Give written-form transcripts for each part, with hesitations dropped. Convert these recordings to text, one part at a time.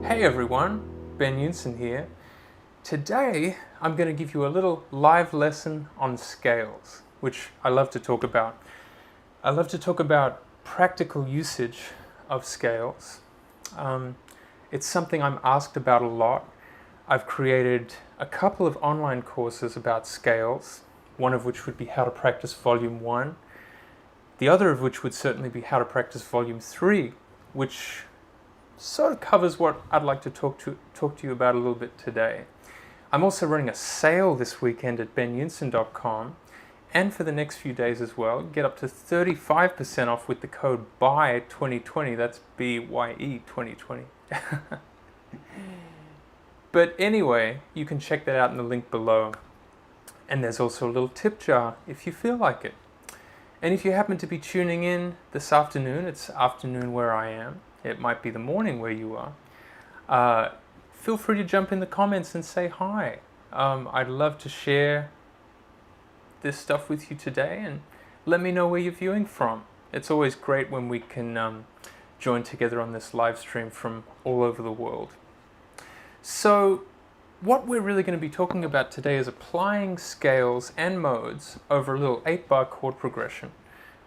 Hey everyone, Ben Eunson here. Today I'm going to give you a little live lesson on scales, which I love to talk about. I love to talk about practical usage of scales. It's something I'm asked about a lot. I've created a couple of online courses about scales, one of which would be How to Practice Volume 1, the other of which would certainly be How to Practice Volume 3, which sort of covers what I'd like to talk to you about a little bit today. I'm also running a sale this weekend at benyunson.com, and for the next few days as well. Get up to 35% off with the code BYE2020. That's BYE 2020. But anyway, you can check that out in the link below. And there's also a little tip jar if you feel like it. And if you happen to be tuning in this afternoon, it's afternoon where I am. It might be the morning where you are. Feel free to jump in the comments and say hi. I'd love to share this stuff with you today, and let me know where you're viewing from. It's always great when we can join together on this live stream from all over the world. So what we're really going to be talking about today is applying scales and modes over a little 8-bar chord progression,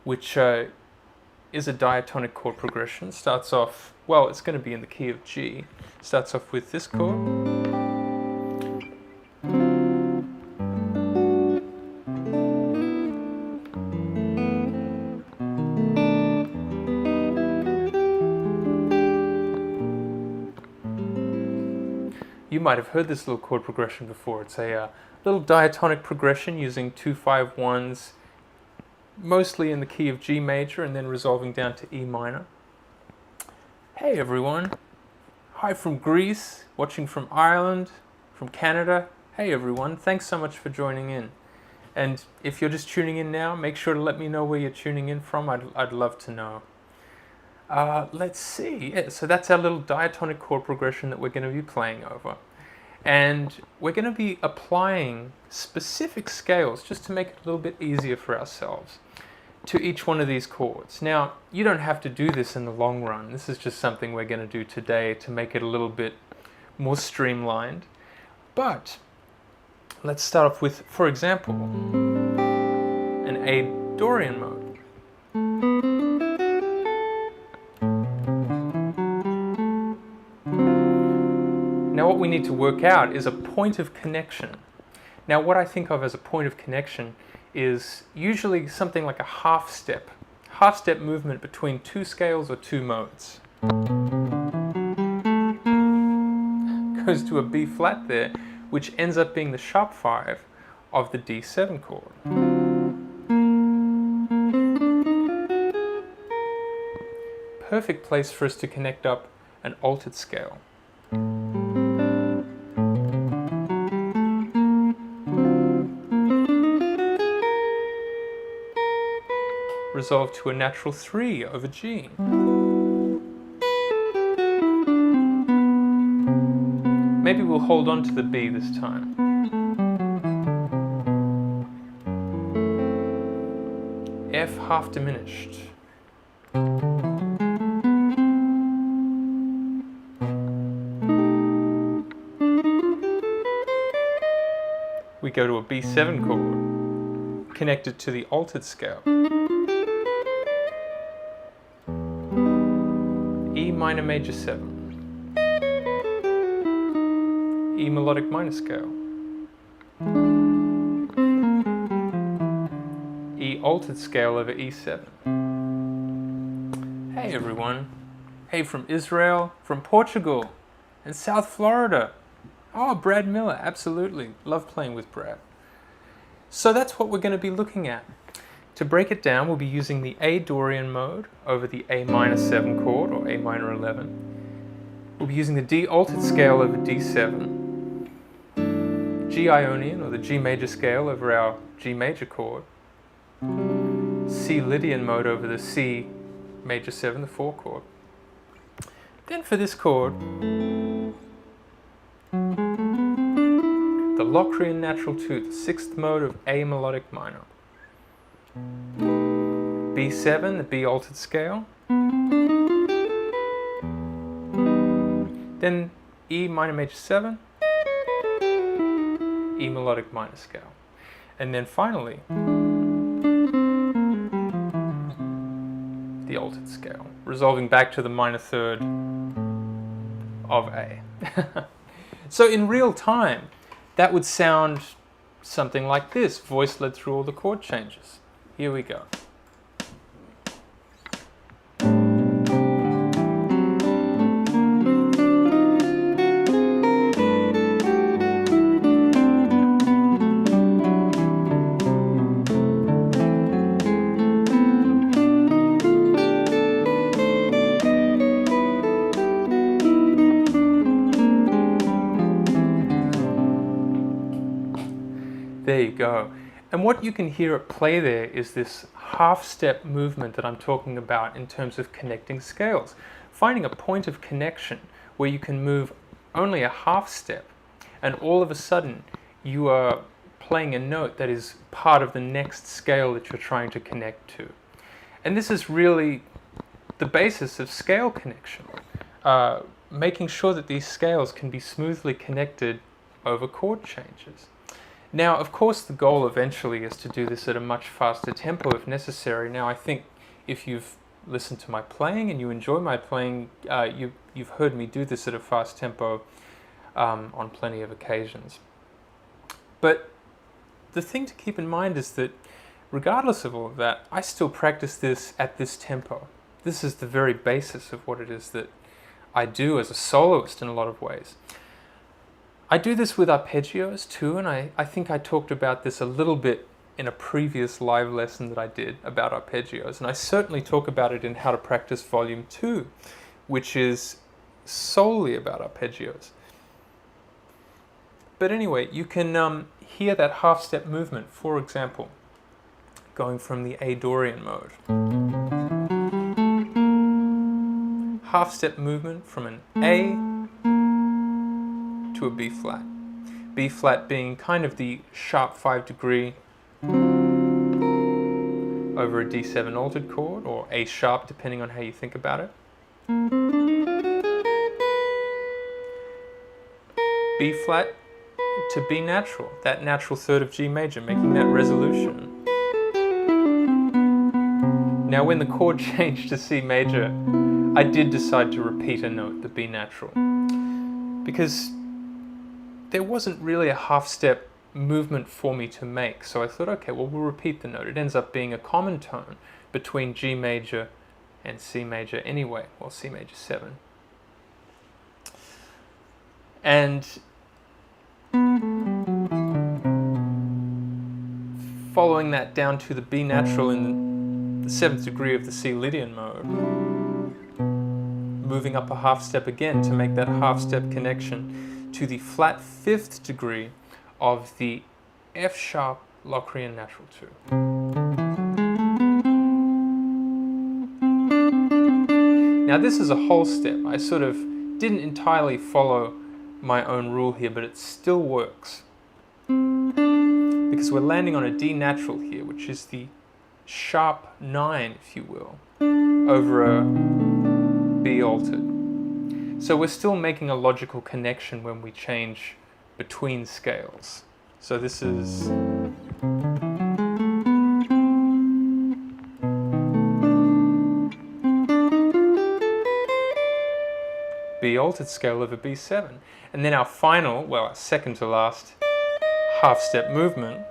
which is a diatonic chord progression. Starts off, well, it's going to be in the key of G. Starts off with this chord. You might have heard this little chord progression before. It's a little diatonic progression using 2-5-1s, mostly in the key of G major and then resolving down to E minor. Hey everyone. Hi from Greece, watching from Ireland, from Canada. Hey everyone, thanks so much for joining in. And if you're just tuning in now, make sure to let me know where you're tuning in from. I'd love to know. Let's see. Yeah, so that's our little diatonic chord progression that we're going to be playing over. And we're going to be applying specific scales just to make it a little bit easier for ourselves to each one of these chords. Now, you don't have to do this in the long run. This is just something we're going to do today to make it a little bit more streamlined. But let's start off with, for example, an A Dorian mode. Now what we need to work out is a point of connection. Now what I think of as a point of connection is usually something like a half step movement between two scales or two modes. Goes to a B flat there, which ends up being the sharp 5 of the D7 chord. Perfect place for us to connect up an altered scale. Resolve to a natural 3 over G. Maybe we'll hold on to the B this time. F half diminished. We go to a B7 chord, connected to the altered scale. E minor major 7, E melodic minor scale, E altered scale over E7. Hey everyone, hey from Israel, from Portugal, and South Florida. Oh, Brad Miller, absolutely, love playing with Brad. So that's what we're going to be looking at. To break it down, we'll be using the A Dorian mode over the A minor 7 chord, or A minor 11. We'll be using the D altered scale over D7, G Ionian, or the G major scale over our G major chord, C Lydian mode over the C major 7, the 4 chord. Then for this chord, the Locrian natural 2, the 6th mode of A melodic minor. B7, the B altered scale. then E minor major 7, E melodic minor scale. And then finally, the altered scale, resolving back to the minor third of A. So in real time, that would sound something like this, voice led through all the chord changes. Here we go. There you go. And what you can hear at play there is this half-step movement that I'm talking about in terms of connecting scales. Finding a point of connection where you can move only a half step and all of a sudden you are playing a note that is part of the next scale that you're trying to connect to. And this is really the basis of scale connection, making sure that these scales can be smoothly connected over chord changes. Now, of course, the goal eventually is to do this at a much faster tempo if necessary. Now, I think if you've listened to my playing and you enjoy my playing, you've heard me do this at a fast tempo on plenty of occasions. But the thing to keep in mind is that regardless of all of that, I still practice this at this tempo. This is the very basis of what it is that I do as a soloist in a lot of ways. I do this with arpeggios too, and I think I talked about this a little bit in a previous live lesson that I did about arpeggios, and I certainly talk about it in How to Practice Volume 2, which is solely about arpeggios. But anyway, you can hear that half-step movement, for example, going from the A Dorian mode. Half-step movement from an A to a B flat. B flat being kind of the sharp 5 degree over a D7 altered chord, or A sharp depending on how you think about it. B flat to B natural, that natural third of G major, making that resolution. Now when the chord changed to C major, I did decide to repeat a note, the B natural, because there wasn't really a half-step movement for me to make. So I thought, okay, well, we'll repeat the note. It ends up being a common tone between G major and C major anyway, well, C major 7. And following that down to the B natural in the 7th degree of the C Lydian mode, moving up a half step again to make that half step connection to the flat 5th degree of the F sharp Locrian natural 2. Now this is a whole step. I sort of didn't entirely follow my own rule here, but it still works. Because we're landing on a D natural here, which is the sharp 9, if you will, over a B altered. So we're still making a logical connection when we change between scales. So this is B altered scale over B7. And then our final, well, our second to last half step movement,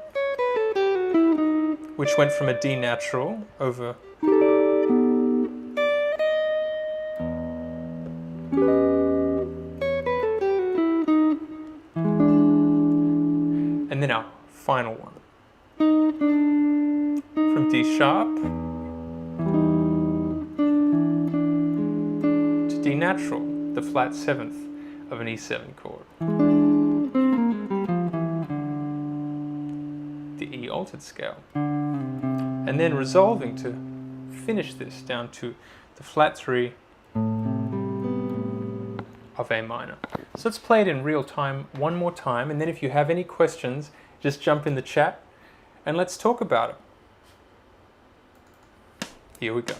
which went from a D natural over and then our final one from D sharp to D natural, the flat 7th of an E7 chord. The E altered scale. And then resolving to finish this down to the flat 3 of A minor. So let's play it in real time one more time, and then if you have any questions, just jump in the chat and let's talk about it. Here we go.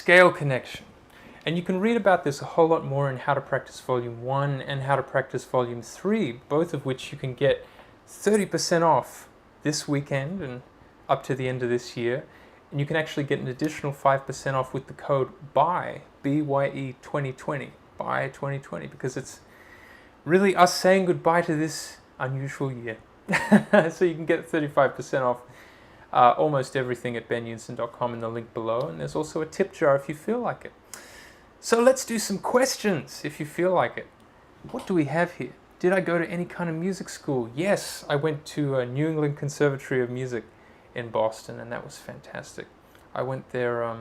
scale connection. And you can read about this a whole lot more in How to Practice Volume 1 and How to Practice Volume 3, both of which you can get 30% off this weekend and up to the end of this year. And you can actually get an additional 5% off with the code BYE, B-Y-E 2020, BYE 2020, because it's really us saying goodbye to this unusual year. So you can get 35% off almost everything at beneunson.com in the link below. And there's also a tip jar if you feel like it. So let's do some questions if you feel like it. What do we have here? Did I go to any kind of music school? Yes, I went to New England Conservatory of Music in Boston, and that was fantastic. I went there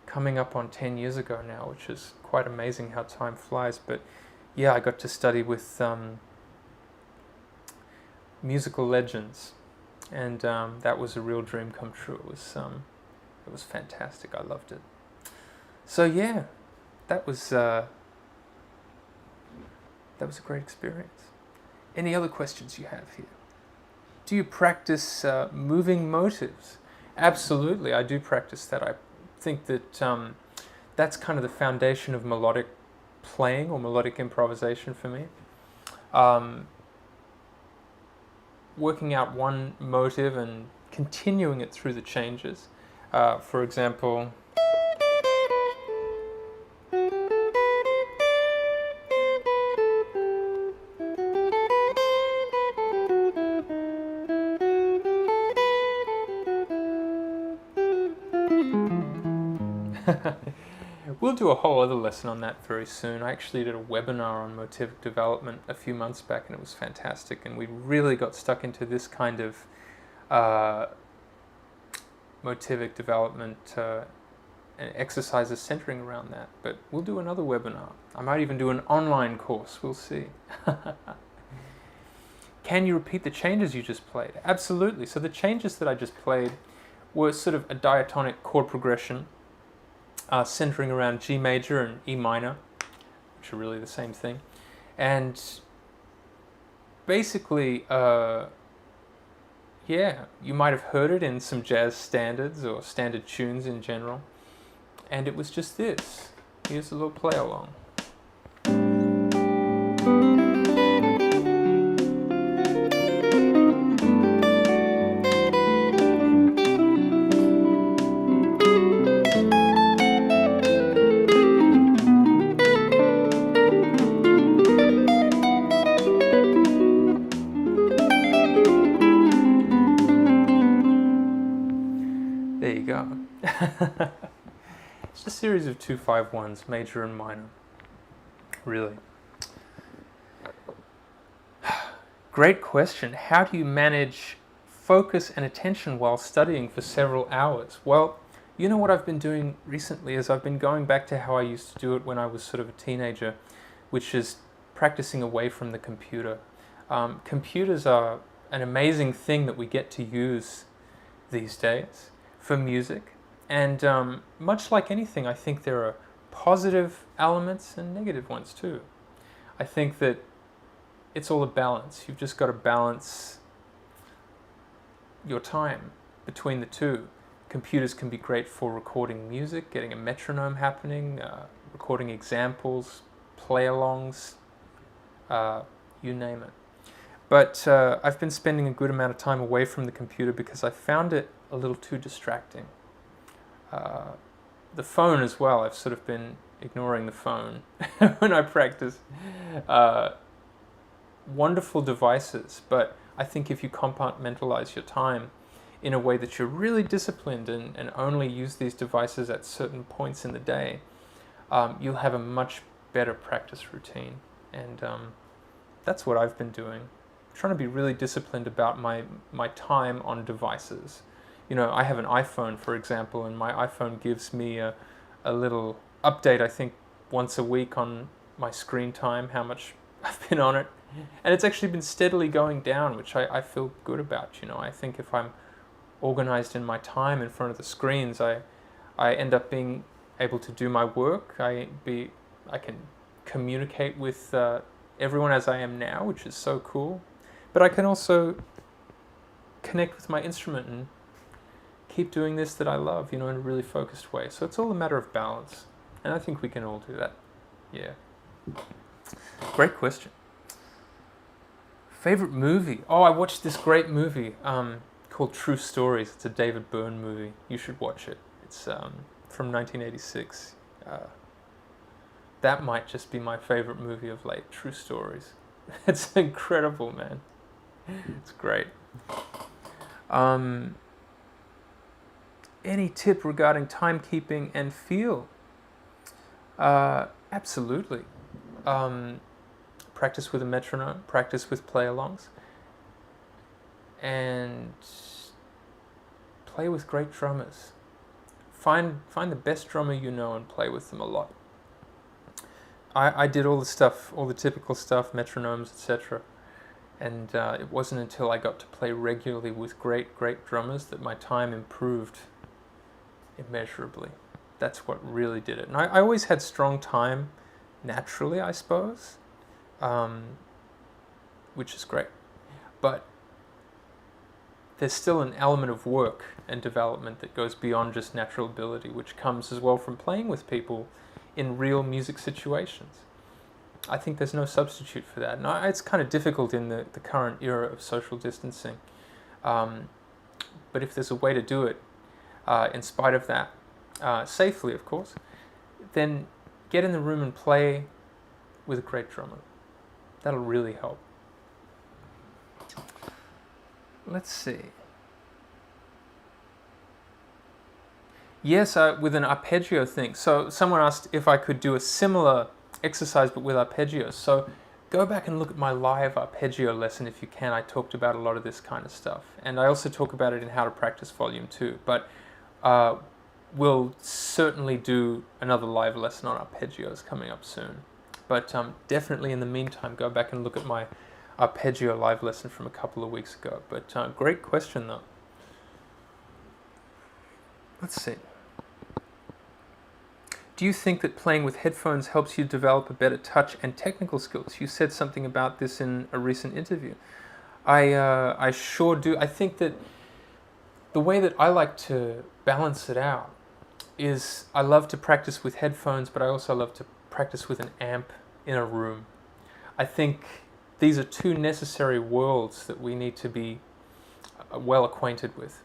coming up on 10 years ago now, which is quite amazing how time flies. But yeah, I got to study with musical legends, and that was a real dream come true. It was fantastic. I loved it. So yeah, that was a great experience. Any other questions you have here? Do you practice moving motives? Absolutely, I do practice that. I think that that's kind of the foundation of melodic playing or melodic improvisation for me. Working out one motive and continuing it through the changes. For example, we'll do a whole other lesson on that very soon. I actually did a webinar on motivic development a few months back, and it was fantastic, and we really got stuck into this kind of motivic development and exercises centering around that. But we'll do another webinar. I might even do an online course. We'll see. Can you repeat the changes you just played? Absolutely. So the changes that I just played were sort of a diatonic chord progression, centering around G major and E minor, which are really the same thing. And basically, yeah, you might have heard it in some jazz standards or standard tunes in general. And it was just this. Here's a little play along. There you go. It's a series of 2-5-1s, major and minor. Really. Great question. How do you manage focus and attention while studying for several hours? Well, you know what I've been doing recently is I've been going back to how I used to do it when I was sort of a teenager, which is practicing away from the computer. Computers are an amazing thing that we get to use these days for music. And much like anything, I think there are positive elements and negative ones too. I think that it's all a balance. You've just got to balance your time between the two. Computers can be great for recording music, getting a metronome happening, recording examples, play-alongs, you name it. But I've been spending a good amount of time away from the computer because I found it a little too distracting. The phone as well, I've sort of been ignoring the phone when I practice. Wonderful devices, but I think if you compartmentalize your time in a way that you're really disciplined and only use these devices at certain points in the day, you'll have a much better practice routine. And that's what I've been doing. Trying to be really disciplined about my time on devices. You know, I have an iPhone, for example, and my iPhone gives me a little update, I think, once a week on my screen time, how much I've been on it. And it's actually been steadily going down, which I feel good about. You know, I think if I'm organized in my time in front of the screens, I end up being able to do my work. I can communicate with everyone as I am now, which is so cool. But I can also connect with my instrument and keep doing this that I love, in a really focused way. So it's all a matter of balance. And I think we can all do that. Yeah. Great question. Favorite movie? Oh, I watched this great movie called True Stories. It's a David Byrne movie. You should watch it. It's from 1986. That might just be my favorite movie of late, True Stories. It's incredible, man. It's great. Any tip regarding timekeeping and feel? Absolutely. Practice with a metronome, practice with play-alongs, and play with great drummers. Find the best drummer you know and play with them a lot. I did all the stuff, all the typical stuff, metronomes, etc. And it wasn't until I got to play regularly with great drummers that my time improved immeasurably. That's what really did it. And I always had strong time naturally, I suppose, which is great. But there's still an element of work and development that goes beyond just natural ability, which comes as well from playing with people in real music situations. I think there's no substitute for that. And it's kind of difficult in the current era of social distancing. But if there's a way to do it, in spite of that, safely of course, then get in the room and play with a great drummer. That'll really help. Let's see. Yes, with an arpeggio thing. So someone asked if I could do a similar exercise but with arpeggios. So go back and look at my live arpeggio lesson if you can. I talked about a lot of this kind of stuff. And I also talk about it in How to Practice Volume 2. But we'll certainly do another live lesson on arpeggios coming up soon. But definitely in the meantime, go back and look at my arpeggio live lesson from a couple of weeks ago. But great question though. Let's see. Do you think that playing with headphones helps you develop a better touch and technical skills? You said something about this in a recent interview. I sure do. I think that the way that I like to balance it out is I love to practice with headphones, but I also love to practice with an amp in a room. I think these are two necessary worlds that we need to be well acquainted with.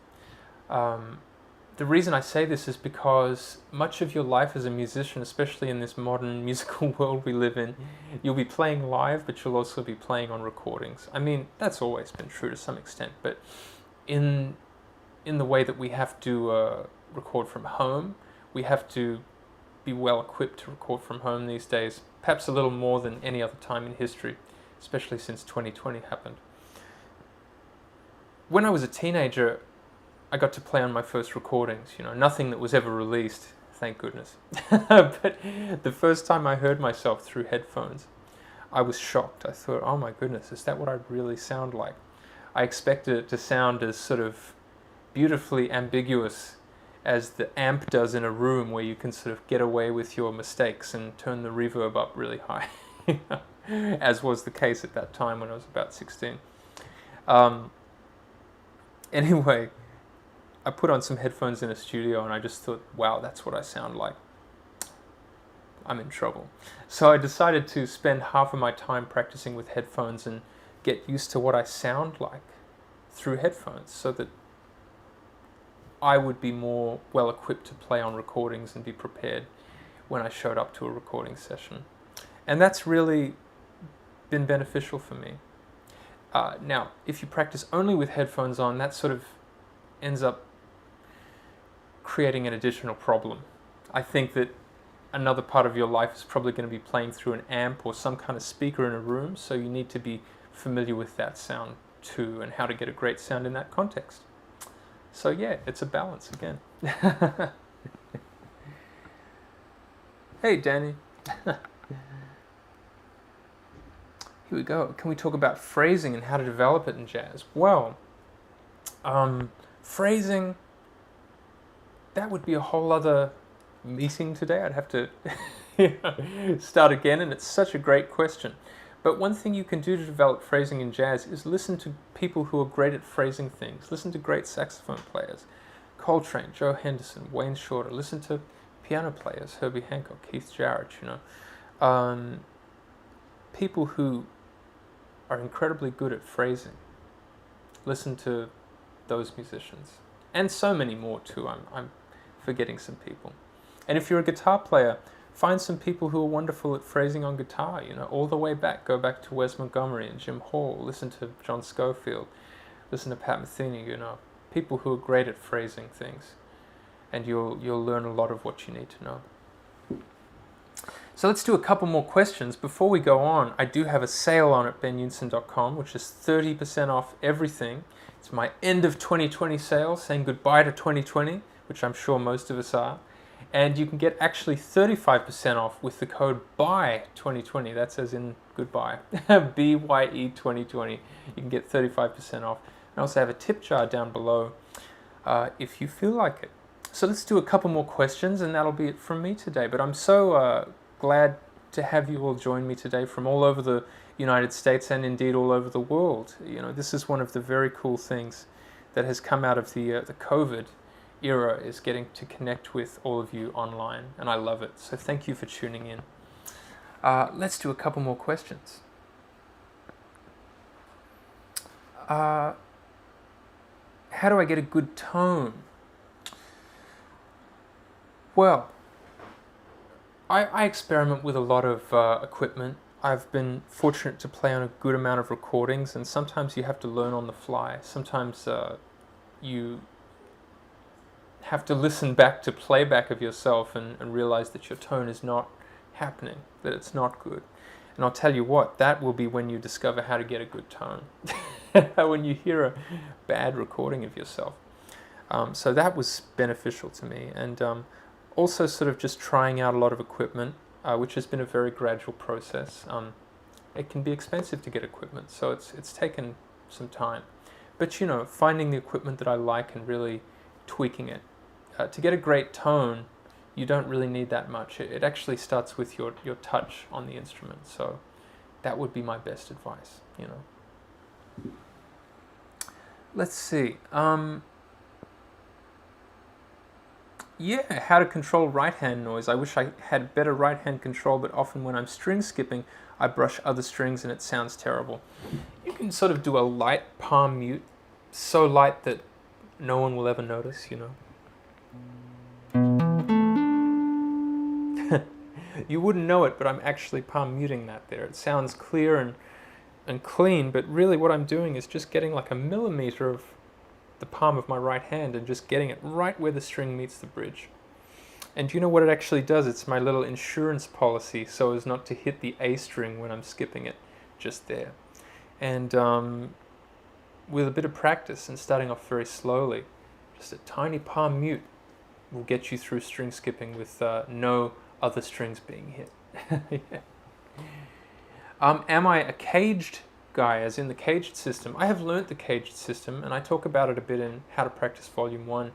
The reason I say this is because much of your life as a musician, especially in this modern musical world we live in, you'll be playing live, but you'll also be playing on recordings. I mean, that's always been true to some extent, but in the way that we have to record from home, we have to be well equipped to record from home these days, perhaps a little more than any other time in history, especially since 2020 happened. When I was a teenager, I got to play on my first recordings, nothing that was ever released, thank goodness. But the first time I heard myself through headphones, I was shocked. I thought, oh my goodness, is that what I really sound like? I expected it to sound as sort of beautifully ambiguous as the amp does in a room where you can sort of get away with your mistakes and turn the reverb up really high, as was the case at that time when I was about 16. Anyway, I put on some headphones in a studio and I just thought, wow, that's what I sound like. I'm in trouble. So I decided to spend half of my time practicing with headphones and get used to what I sound like through headphones so that I would be more well equipped to play on recordings and be prepared when I showed up to a recording session. And that's really been beneficial for me. Now, if you practice only with headphones on, that sort of ends up creating an additional problem. I think that another part of your life is probably going to be playing through an amp or some kind of speaker in a room, so you need to be familiar with that sound too and how to get a great sound in that context. So yeah, it's a balance again. Hey Danny. Here we go. Can we talk about phrasing and how to develop it in jazz? Well, phrasing, that would be a whole other meeting today. I'd have to start again, and it's such a great question. But one thing you can do to develop phrasing in jazz is listen to people who are great at phrasing things. Listen to great saxophone players. Coltrane, Joe Henderson, Wayne Shorter. Listen to piano players, Herbie Hancock, Keith Jarrett, people who are incredibly good at phrasing. Listen to those musicians. And so many more too. I'm forgetting some people. And if you're a guitar player, find some people who are wonderful at phrasing on guitar, all the way back. Go back to Wes Montgomery and Jim Hall. Listen to John Schofield. Listen to Pat Metheny, people who are great at phrasing things. And you'll learn a lot of what you need to know. So let's do a couple more questions. Before we go on, I do have a sale on at beneunson.com, which is 30% off everything. It's my end of 2020 sale, saying goodbye to 2020, which I'm sure most of us are. And you can get actually 35% off with the code BYE2020. That's as in goodbye. BYE 2020. You can get 35% off. I also have a tip jar down below if you feel like it. So let's do a couple more questions, and that'll be it from me today. But I'm so glad to have you all join me today from all over the United States and indeed all over the world. This is one of the very cool things that has come out of the COVID era, is getting to connect with all of you online, and I love it. So thank you for tuning in. Let's do a couple more questions. How do I get a good tone? Well, I experiment with a lot of equipment. I've been fortunate to play on a good amount of recordings, and sometimes you have to learn on the fly. Sometimes you have to listen back to playback of yourself and realize that your tone is not happening, that it's not good. And I'll tell you what, that will be when you discover how to get a good tone. When you hear a bad recording of yourself. So that was beneficial to me. And also sort of just trying out a lot of equipment, which has been a very gradual process. It can be expensive to get equipment, so it's taken some time. But finding the equipment that I like and really tweaking it. To get a great tone, you don't really need that much. It actually starts with your touch on the instrument. So that would be my best advice, Let's see. Yeah, how to control right hand noise. I wish I had better right hand control, but often when I'm string skipping, I brush other strings and it sounds terrible. You can sort of do a light palm mute, so light that no one will ever notice, You wouldn't know it, but I'm actually palm muting that there. It sounds clear and clean, but really what I'm doing is just getting like a millimeter of the palm of my right hand and just getting it right where the string meets the bridge. And you know what it actually does? It's my little insurance policy so as not to hit the A string when I'm skipping it just there. And with a bit of practice and starting off very slowly, just a tiny palm mute will get you through string skipping with no other strings being hit. Yeah. Am I a caged guy, as in the caged system? I have learnt the caged system, and I talk about it a bit in How to Practice Volume 1.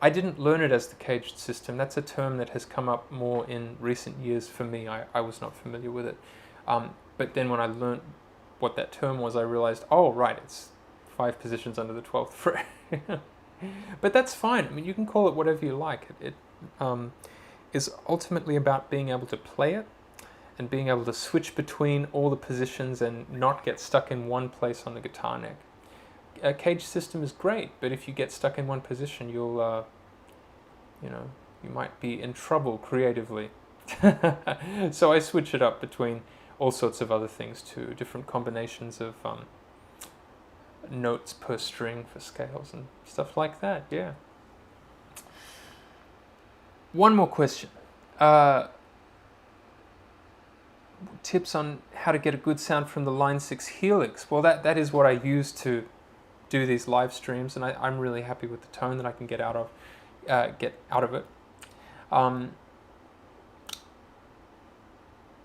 I didn't learn it as the caged system. That's a term that has come up more in recent years for me. I was not familiar with it. But then when I learnt what that term was, I realized, oh, right, it's 5 positions under the 12th fret. But that's fine. I mean, you can call it whatever you like. It is ultimately about being able to play it and being able to switch between all the positions and not get stuck in one place on the guitar neck. A cage system is great, but if you get stuck in one position, you'll, you might be in trouble creatively. So I switch it up between all sorts of other things too, different combinations of notes per string for scales and stuff like that, yeah. One more question. Tips on how to get a good sound from the Line 6 Helix. Well, that is what I use to do these live streams, and I'm really happy with the tone that I can get out of it.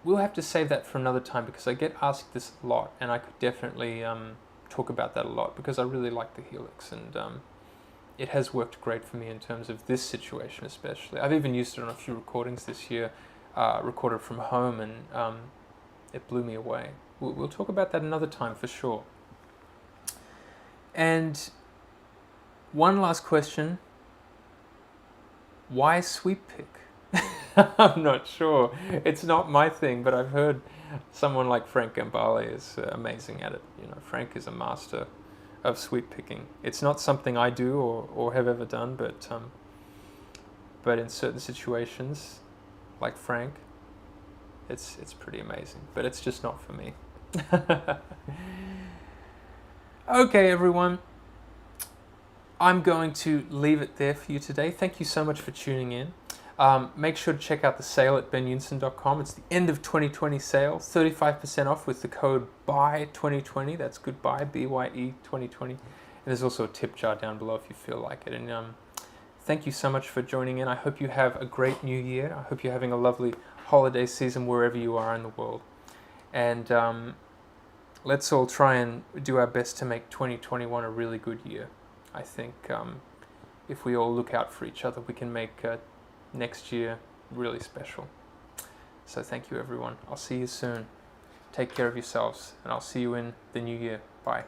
We'll have to save that for another time because I get asked this a lot, and I could definitely talk about that a lot because I really like the Helix, and it has worked great for me in terms of this situation especially. I've even used it on a few recordings this year, recorded from home, and it blew me away. We'll talk about that another time for sure. And one last question. Why sweep pick? I'm not sure. It's not my thing, but I've heard someone like Frank Gambale is amazing at it. You know, Frank is a master of sweep picking. It's not something I do or have ever done, but in certain situations, like Frank, it's pretty amazing. But it's just not for me. Okay, everyone. I'm going to leave it there for you today. Thank you so much for tuning in. Make sure to check out the sale at benyunson.com. It's the end of 2020 sale, 35% off with the code BYE2020. That's goodbye, BYE 2020. And there's also a tip jar down below if you feel like it. And thank you so much for joining in. I hope you have a great new year. I hope you're having a lovely holiday season wherever you are in the world. And let's all try and do our best to make 2021 a really good year. I think if we all look out for each other, we can make next year really special. So thank you, everyone. I'll see you soon. Take care of yourselves, and I'll see you in the new year. Bye.